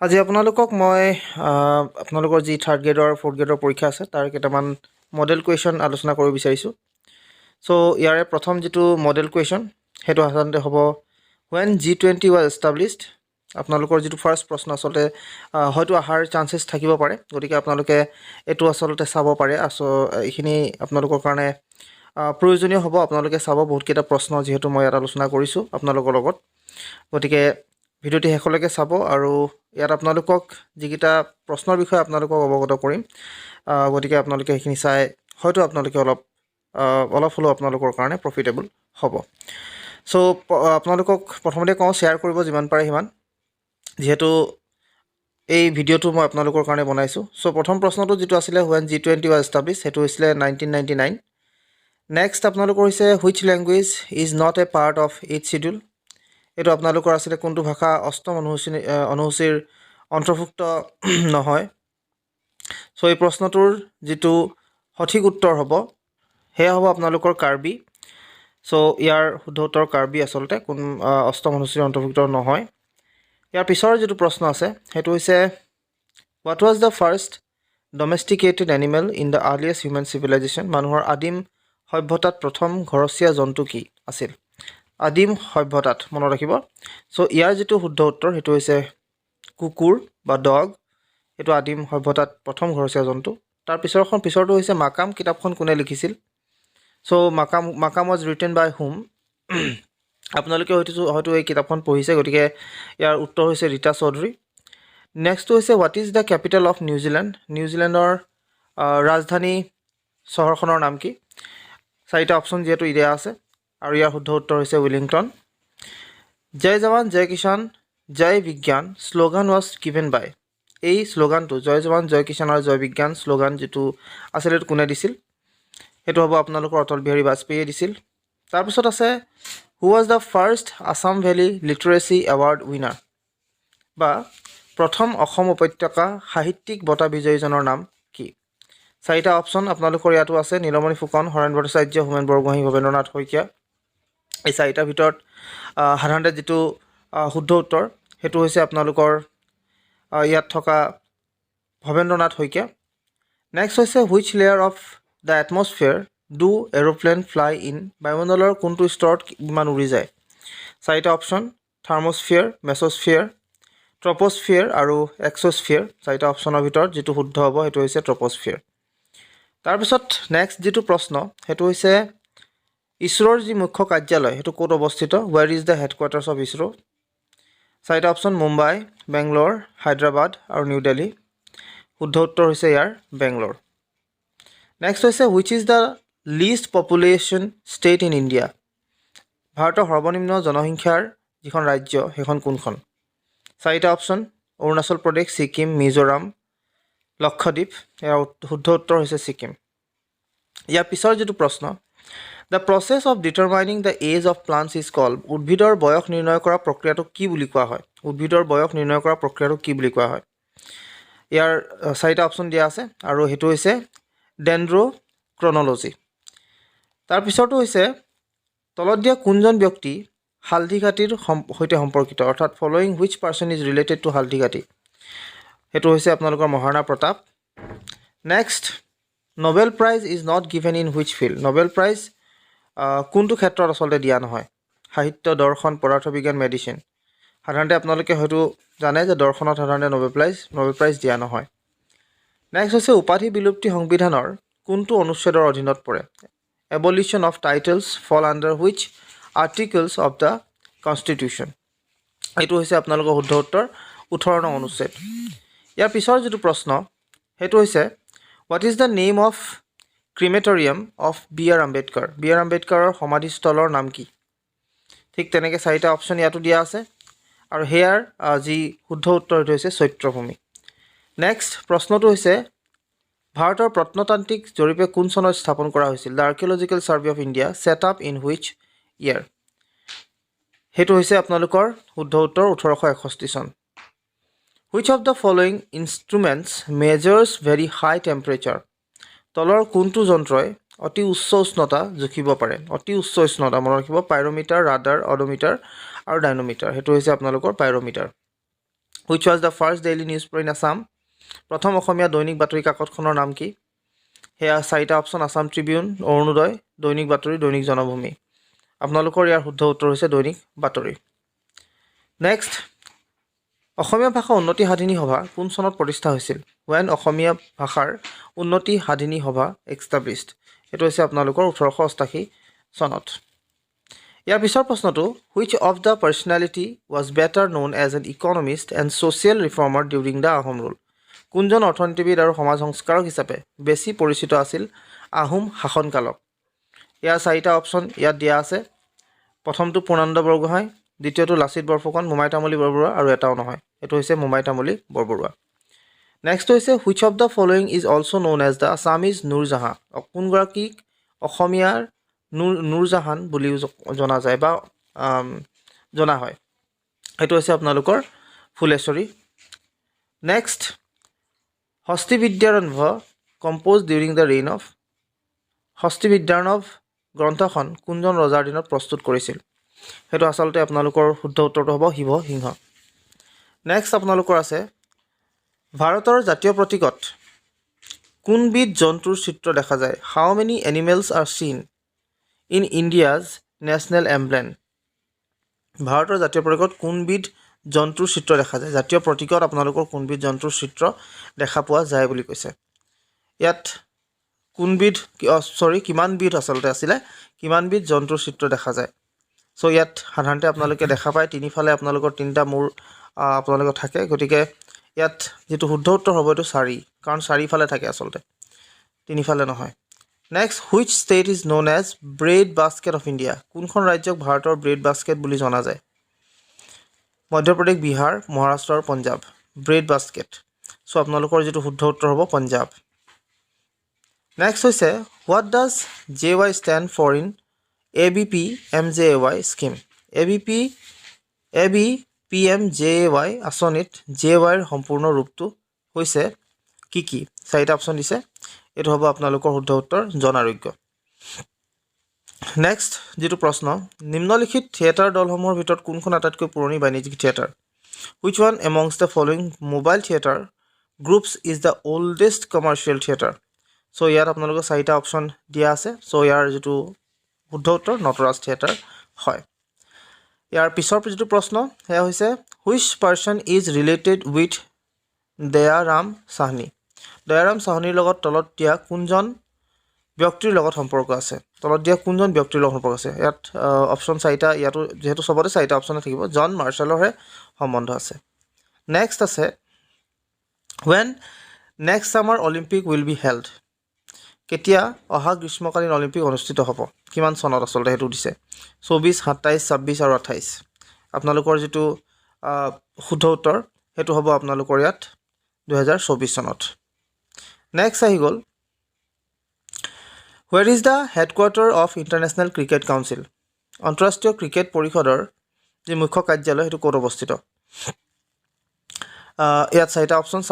আজি আপোনালোকক মই আপোনালোকৰ যি থাৰ্ড গ্ৰেডৰ ফ'ৰ্থ গ্ৰেডৰ পৰীক্ষা আছে তাৰ কেইটামান মডেল কুৱেশ্যন আলোচনা কৰিব বিচাৰিছোঁ। চ' ইয়াৰে প্ৰথম যিটো মডেল কুৱেশ্যন সেইটো সাধাৰণতে হ'ব ৱেন G20 ৱাজ এষ্টাব্লিছড। আপোনালোকৰ যিটো ফাৰ্ষ্ট প্ৰশ্ন আচলতে হয়তো অহাৰ চান্সেছ থাকিব পাৰে, গতিকে আপোনালোকে এইটো আচলতে চাব পাৰে। এইখিনি আপোনালোকৰ কাৰণে প্ৰয়োজনীয় হ'ব। আপোনালোকে চাব বহুতকেইটা প্ৰশ্ন যিহেতু মই ইয়াত আলোচনা কৰিছোঁ আপোনালোকৰ লগত, গতিকে ভিডিঅ'টি শেষলৈকে চাব। আৰু ইয়াত আপোনালোকক যিকেইটা প্ৰশ্নৰ বিষয়ে আপোনালোকক অৱগত কৰিম, গতিকে আপোনালোকে সেইখিনি চাই হয়তো আপোনালোকে অলপ হ'লেও আপোনালোকৰ কাৰণে প্ৰফিটেবল হ'ব। চ' আপোনালোকক প্ৰথমতে কওঁ, শ্বেয়াৰ কৰিব যিমান পাৰে সিমান, যিহেতু এই ভিডিঅ'টো মই আপোনালোকৰ কাৰণে বনাইছোঁ। চ' প্ৰথম প্ৰশ্নটো যিটো আছিলে ৱেন G20 ৱাজ এষ্টাব্লিছড, সেইটো হৈছিলে 1999। নেক্সট আপোনালোকৰ হৈছে which language is not a part of 8th schedule. এইটো আপোনালোকৰ আছিলে কোনটো ভাষা অষ্টম অনুসূচীৰ অন্তৰ্ভুক্ত নহয়। চ' এই প্ৰশ্নটোৰ যিটো সঠিক উত্তৰ হ'ব সেয়া হ'ব আপোনালোকৰ কাৰ্বি। চ' ইয়াৰ শুদ্ধ উত্তৰ কাৰ্বি আচলতে অষ্টম অনুসূচীৰ অন্তৰ্ভুক্ত নহয়। ইয়াৰ পিছৰ যিটো প্ৰশ্ন আছে সেইটো হৈছে what was the first domesticated animal in the earliest human civilisation. মানুহৰ আদিম সভ্যতাত প্ৰথম ঘৰচীয়া জন্তু কি আছিল? আদিম সভ্যতাত, মনত ৰাখিব। চ' ইয়াৰ যিটো শুদ্ধ উত্তৰ সেইটো হৈছে কুকুৰ বা ডগ। এইটো আদিম সভ্যতাত প্ৰথম ঘৰচীয়া জন্তু। তাৰ পিছৰটো হৈছে মাকাম। কিতাপখন কোনে লিখিছিল? চ' মাকাম ৱাজ ৰিটেন বাই হুম। আপোনালোকে হয়তো এই কিতাপখন পঢ়িছে, গতিকে ইয়াৰ উত্তৰ হৈছে ৰীতা চৌধুৰী। নেক্সটটো হৈছে what is the capital of New Zealand. নিউজিলেণ্ডৰ ৰাজধানী চহৰখনৰ নাম কি? চাৰিটা অপশ্যন যিহেতু দিয়া আছে, আৰু ইয়াৰ শুদ্ধ উত্তৰ হৈছে ৱেলিংটন। জয় জৱান জয় কিষাণ জয় বিজ্ঞান শ্লোগান ৱাজ গিভেন বাই। এই শ্লোগানটো জয় জৱান জয় কিষাণ আৰু জয় বিজ্ঞান শ্লোগান যিটো আছিল সেইটো কোনে দিছিল? সেইটো হ'ব আপোনালোকৰ অটল বিহাৰী বাজপেয়ীয়ে দিছিল। তাৰপিছত আছে who was the first Assam valley লিটাৰেচি award winner, বা প্ৰথম অসম উপত্যকা সাহিত্যিক বঁটা বিজয়ীজনৰ নাম কি? চাৰিটা অপশ্যন আপোনালোকৰ ইয়াতো আছে, নীলমণি ফুকন, হৰেণ ভট্টাচাৰ্য, হোমেন বৰগোহাঞি, ভৱেন্দ্ৰনাথ শইকীয়া। এই চাৰিটাৰ ভিতৰত সাধাৰণতে যিটো শুদ্ধ উত্তৰ সেইটো হৈছে আপোনালোকৰ ইয়াত থকা ভৱেন্দ্ৰনাথ শইকীয়া। নেক্সট হৈছে which layer of the atmosphere do aeroplane fly in. বায়ুমণ্ডলৰ কোনটো স্তৰত বিমান উৰি যায়? চাৰিটা অপশ্যন, থাৰ্মস্ফিয়াৰ, মেছস্ফিয়াৰ, ট্ৰপস্ফিয়াৰ আৰু এক্সস্ফিয়াৰ। চাৰিটা অপশ্যনৰ ভিতৰত যিটো শুদ্ধ হ'ব সেইটো হৈছে ট্ৰপস্ফিয়াৰ। তাৰপিছত নেক্সট যিটো প্ৰশ্ন সেইটো হৈছে ইছৰোৰ যি মুখ্য কাৰ্যালয় সেইটো ক'ত অৱস্থিত? Where is the headquarters of ISRO? চাৰিটা অপশ্যন, মুম্বাই, বেংগলোৰ, হায়দৰাবাদ আৰু নিউ দিল্লী। শুদ্ধ উত্তৰ হৈছে ইয়াৰ বেংগলোৰ। নেক্সট হৈছে which is the least population state in India. ভাৰতৰ সৰ্বনিম্ন জনসংখ্যাৰ যিখন ৰাজ্য সেইখন কোনখন? চাৰিটা অপশ্যন, অৰুণাচল প্ৰদেশ, ছিকিম, মিজোৰাম, লক্ষদ্বীপ। ইয়াৰ শুদ্ধ উত্তৰ হৈছে ছিকিম। ইয়াৰ পিছৰ যিটো প্ৰশ্ন, the process of determining the age of plants is called. উদ্ভিদৰ বয়স নিৰ্ণয় কৰা প্ৰক্ৰিয়াটোক কি বুলি কোৱা হয়? উদ্ভিদৰ বয়স নিৰ্ণয় কৰা প্ৰক্ৰিয়াটোক কি বুলি কোৱা হয়? ইয়াৰ চাৰিটা অপশ্যন দিয়া আছে, আৰু সেইটো হৈছে ডেনড্ৰ'ক্ৰন'লজি। তাৰপিছৰটো হৈছে তলত দিয়া কোনজন ব্যক্তি হালধিঘাটীৰ সৈতে সম্পৰ্কিত, অৰ্থাৎ following which person is related to Haldighati. সেইটো হৈছে আপোনালোকৰ Maharana Pratap. Next, Nobel prize is not given in which field. Nobel prize কোনটো ক্ষেত্ৰত আচলতে দিয়া নহয়? সাহিত্য, দৰ্শন, পদাৰ্থ বিজ্ঞান, মেডিচিন। সাধাৰণতে আপোনালোকে হয়তো জানে যে দৰ্শনত সাধাৰণতে নোবেল প্ৰাইজ দিয়া নহয়। নেক্সট হৈছে উপাধি বিলুপ্তি সংবিধানৰ কোনটো অনুচ্ছেদৰ অধীনত পৰে? এবলিশ্যন অফ টাইটেলছ ফল under which articles of the constitution. এইটো হৈছে আপোনালোকৰ শুদ্ধ উত্তৰ 18 নং অনুচ্ছেদ। ইয়াৰ পিছৰ যিটো প্ৰশ্ন সেইটো হৈছে what is the name of crematorium of B.R. Ambedkar. B.R. আম্বেদকাৰৰ সমাধিস্থলৰ নাম কি? ঠিক তেনেকৈ চাৰিটা অপশ্যন ইয়াতো দিয়া আছে, আৰু সেয়াৰ যি শুদ্ধ উত্তৰ সেইটো হৈছে চৈত্যভূমি। নেক্সট প্ৰশ্নটো হৈছে ভাৰতৰ প্ৰত্নতান্ত্ৰিক জৰীপে কোন চনত স্থাপন কৰা হৈছিল? The Archaeological Survey of India set up in which year. সেইটো হৈছে আপোনালোকৰ শুদ্ধ উত্তৰ 1861 চন। Which of the following instruments measures very high temperature. তলৰ কোনটো যন্ত্ৰই অতি উচ্চ উষ্ণতা জুখিব পাৰে? অতি উচ্চ উষ্ণতা মনত ৰাখিব, পাইৰমিটাৰ, ৰাডাৰ, অডোমিটাৰ আৰু ডাইনমিটাৰ। সেইটো হৈছে আপোনালোকৰ পাইৰমিটাৰ। Which was the first daily news paper in Assam প্ৰথম অসমীয়া দৈনিক বাতৰি কাকতখনৰ নাম কি সেয়া চাৰিটা অপশ্যন আছাম ট্ৰিবিউন অৰুণোদয় দৈনিক বাতৰি দৈনিক জনভূমি আপোনালোকৰ ইয়াৰ শুদ্ধ উত্তৰ হৈছে দৈনিক বাতৰি নেক্সট অসমীয়া ভাষা উন্নতি সাধিনী সভা কোন চনত প্ৰতিষ্ঠা হৈছিল ৱেন অসমীয়া ভাষাৰ উন্নতি সাধিনী সভা এষ্টাব্লিছড এইটো হৈছে আপোনালোকৰ 1888 চনত ইয়াৰ পিছৰ প্ৰশ্নটো which of the personality was better known as an economist and social reformer during the Ahom rule কোনজন অৰ্থনীতিবিদ আৰু সমাজ সংস্কাৰক হিচাপে বেছি পৰিচিত আছিল আহোম শাসনকালত ইয়াৰ চাৰিটা অপশ্যন ইয়াত দিয়া আছে প্ৰথমটো পূৰ্ণানন্দ বৰগোহাঁই দ্বিতীয়টো লাচিত বৰফুকন মোমাই তামুলী বৰবৰুৱা আৰু এটাও নহয় এইটো হৈছে মোমাই তামুলী বৰবৰুৱা নেক্সট হৈছে which of the following is also' known as the Assamese Nurjahan কোনগৰাকীক অসমীয়াৰ নুৰজাহান বুলিও জনা যায় বা জনা হয় এইটো হৈছে আপোনালোকৰ Phuleswari next Hasti Vidyarnava compose during the reign of Hasti Vidyarnava গ্ৰন্থখন কোনজন ৰজাৰ দিনত প্ৰস্তুত কৰিছিল সেইটো আচলতে আপোনালোকৰ শুদ্ধ উত্তৰটো হ'ব শিৱসিংহ নেক্সট আপোনালোকৰ আছে ভাৰতৰ জাতীয় প্ৰতীকত কোনবিধ জন্তুৰ চিত্ৰ দেখা যায় হাউ মেনি এনিমেলছ আৰ চিন ইন ইণ্ডিয়াজ নেশ্যনেল এমব্লেম ভাৰতৰ জাতীয় প্ৰতীকত কোনবিধ জন্তুৰ চিত্ৰ দেখা যায় জাতীয় প্ৰতীকত আপোনালোকৰ কোনবিধ জন্তুৰ চিত্ৰ দেখা পোৱা যায় বুলি কৈছে ইয়াত কিমানবিধ আচলতে আছিলে কিমানবিধ জন্তুৰ চিত্ৰ দেখা যায় চ' ইয়াত সাধাৰণতে আপোনালোকে দেখা পায় তিনিফালে আপোনালোকৰ তিনিটা মূৰ আপোনালোকৰ থাকে গতিকে ইয়াত যিটো শুদ্ধ উত্তৰ হ'ব এইটো 4 কাৰণ চাৰিফালে থাকে আচলতে তিনিফালে নহয় next which state is known as bread basket of India কোনখন ৰাজ্যক ভাৰতৰ ব্ৰেড বাস্কেট বুলি জনা যায় মধ্যপ্ৰদেশ বিহাৰ মহাৰাষ্ট্ৰ আৰু পঞ্জাৱ ব্ৰেড বাস্কেট চ' আপোনালোকৰ যিটো শুদ্ধ উত্তৰ হ'ব পঞ্জাৱ নেক্সট হৈছে what does JY stand for in ABP MJY scheme ABPMJY আঁচনিত JYৰ সম্পূৰ্ণ ৰূপটো হৈছে কি চাৰিটা অপশ্যন দিছে এইটো হ'ব আপোনালোকৰ শুদ্ধ উত্তৰ জন আৰোগ্য নেক্সট যিটো প্ৰশ্ন নিম্নলিখিত থিয়েটাৰ দলসমূহৰ ভিতৰত কোনখন আটাইতকৈ পুৰণি বাণিজ্যিক theatre which one amongst the following mobile theatre groups is the oldest commercial theatre show' ইয়াত আপোনালোকৰ চাৰিটা অপশ্যন দিয়া আছে চ' ইয়াৰ যিটো শুদ্ধ উত্তৰ নটৰাজ থিয়েটাৰ হয় ইয়াৰ পিছৰ যিটো প্ৰশ্ন সেয়া হৈছে which person is related with Dayaram চাহনীৰ লগত তলত দিয়া কোনজন ব্যক্তিৰ লগত সম্পৰ্ক আছে ইয়াত অপশ্যন চাৰিটা ইয়াতো যিহেতু চবতে চাৰিটা অপশ্যনে থাকিব জন মাৰ্শ্বেলৰহে সম্বন্ধ আছে নেক্সট আছে when next summer Olympic will be held কেতিয়া অহা গ্ৰীষ্মকালীন অলিম্পিক অনুষ্ঠিত হ'ব কিমান চনত আচলতে সেইটো দিছে 24 27 26 আৰু 28 আপোনালোকৰ যিটো শুদ্ধ উত্তৰ সেইটো হ'ব আপোনালোকৰ ইয়াত 2024 চনত নেক্সট আহি গ'ল where is the headquarter of international cricket council আন্তঃৰাষ্ট্ৰীয় ক্ৰিকেট পৰিষদৰ যি মুখ্য কাৰ্যালয় সেইটো ক'ত অৱস্থিত ইয়াত চাৰিটা option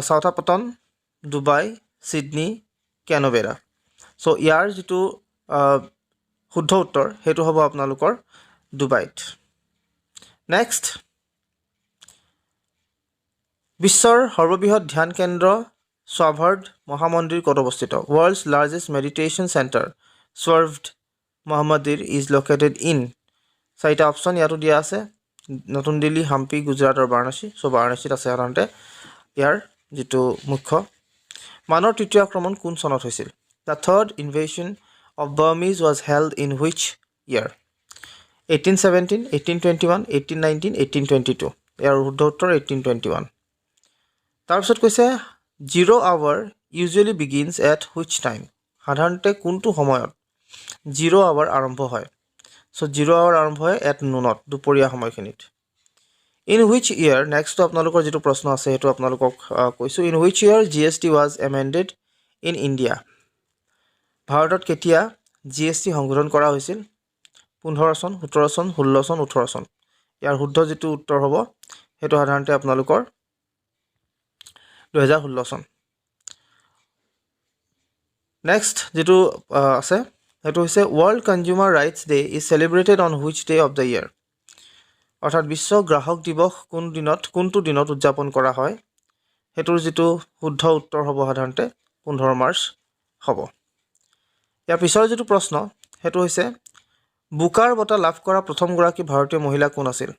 Southampton Dubai Sydney Canberra চ' ইয়াৰ যিটো শুদ্ধ উত্তৰ সেইটো হ'ব আপোনালোকৰ ডুবাইত নেক্সট বিশ্বৰ সৰ্ববৃহৎ ধ্যান কেন্দ্ৰ স্বাভাৰ্ড মহামন্দিৰ ক'ত অৱস্থিত world's largest meditation centre Swarved Mahamandir is located in চাৰিটা অপশ্যন ইয়াতো দিয়া আছে নতুন দিল্লী হাম্পি গুজৰাট আৰু বাৰাণসী চ' বাৰাণসীত আছে সাধাৰণতে ইয়াৰ যিটো মুখ্য মানৰ তৃতীয় আক্ৰমণ কোন চনত হৈছিল the third invasion of Burmese was held in which ইয়াৰ 1817 1821 1819 1822 ইয়াৰ শুদ্ধ উত্তৰ 1821 তাৰপিছত কৈছে 0 hour usually begins at which time সাধাৰণতে কোনটো সময়ত 0 hour আৰম্ভ হয় চ' 0 hour আৰম্ভ হয় এট নুনত দুপৰীয়া সময়খিনিত ইন হুইচ ইয়াৰ নেক্সটটো আপোনালোকৰ যিটো প্ৰশ্ন আছে সেইটো আপোনালোকক কৈছোঁ in which year GST was amended in India ভাৰতত কেতিয়া GST সংশোধন কৰা হৈছিল 15 চন 17 চন 16 চন 18 চন ইয়াৰ শুদ্ধ যিটো উত্তৰ হ'ব সেইটো সাধাৰণতে আপোনালোকৰ 2016 চন নেক্সট যিটো আছে সেইটো হৈছে world consumer rights day is celebrated on which day of the year অৰ্থাৎ বিশ্ব গ্ৰাহক দিৱস কোনটো দিনত উদযাপন কৰা হয় সেইটোৰ যিটো শুদ্ধ উত্তৰ হ'ব সাধাৰণতে 15 মাৰ্চ হ'ব। ইয়াৰ পিছৰ যিটো প্ৰশ্ন সেইটো হৈছে বুকাৰ বঁটা লাভ কৰা প্ৰথমগৰাকী ভাৰতীয় মহিলা কোন আছিল?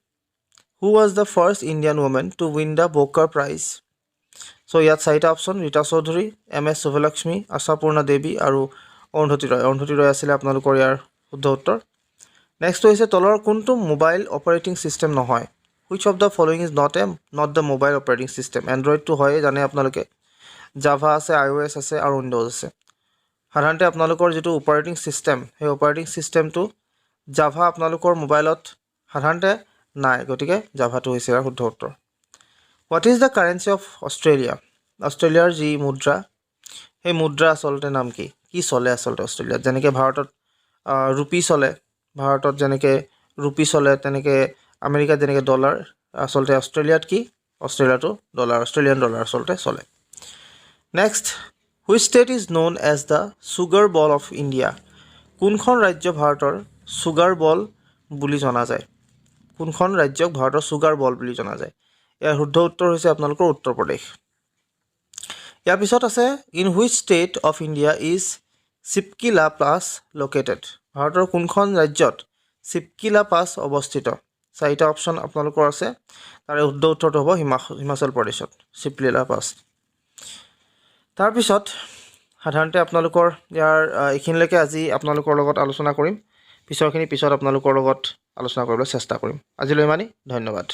Who was the first Indian woman to win the Booker Prize? So ইয়াত চাৰিটা অপশ্যন ৰীতা চৌধুৰী, MS শুভলক্ষ্মী, আশাপূৰ্ণা দেৱী আৰু অৰুন্ধতী ৰয়। অৰুন্ধতী ৰয় আছিলে আপোনালোকৰ ইয়াৰ শুদ্ধ উত্তৰ। নেক্সট হৈছে তলৰ কোনটো মোবাইল অপাৰেটিং ছিষ্টেম নহয়? Which of the following is not the mobile operating system? এণ্ড্ৰইডটো হয়ে জানে আপোনালোকে, জাভা আছে, iOS আছে আৰু উইণ্ড'জ আছে। সাধাৰণতে আপোনালোকৰ যিটো অপাৰেটিং ছিষ্টেম সেই অপাৰেটিং ছিষ্টেমটো জাভা আপোনালোকৰ মোবাইলত সাধাৰণতে নাই, গতিকে জাভাটো হৈছে ইয়াৰ শুদ্ধ উত্তৰ। What is the currency of Australia? অষ্ট্ৰেলিয়াৰ যি মুদ্ৰা সেই মুদ্ৰা আচলতে নাম কি? কি চলে আচলতে অষ্ট্ৰেলিয়াত? যেনেকৈ ভাৰতত ৰুপি চলে, ভাৰতত যেনেকৈ ৰুপি চলে তেনেকৈ আমেৰিকাত যেনেকৈ ডলাৰ, আচলতে অষ্ট্ৰেলিয়াত কি? অষ্ট্ৰেলিয়াটো ডলাৰ, অষ্ট্ৰেলিয়ান ডলাৰ আচলতে চলে। Next, which state is known as the sugar bowl of India? কোনখন ৰাজ্য ভাৰতৰ চুগাৰ বল বুলি জনা যায়? কোনখন ৰাজ্যক ভাৰতৰ চুগাৰ বল বুলি জনা যায়? ইয়াৰ শুদ্ধ উত্তৰ হৈছে আপোনালোকৰ উত্তৰ প্ৰদেশ। ইয়াৰ পিছত আছে in which state of India is Shipkila pass located? ভাৰতৰ কোনখন ৰাজ্যত চিপকিলা পাছ অৱস্থিত? চাৰিটা অপশ্যন আপোনালোকৰ আছে, তাৰে শুদ্ধ উত্তৰটো হ'ব হিমাচল প্ৰদেশত চিপকিলা পাছ। তাৰপিছত সাধাৰণতে আপোনালোকৰ ইয়াৰ এইখিনিলৈকে আজি আপোনালোকৰ লগত আলোচনা কৰিম। পিছৰখিনি পিছত আপোনালোকৰ লগত আলোচনা কৰিবলৈ চেষ্টা কৰিম। আজিলৈ ইমানেই, ধন্যবাদ।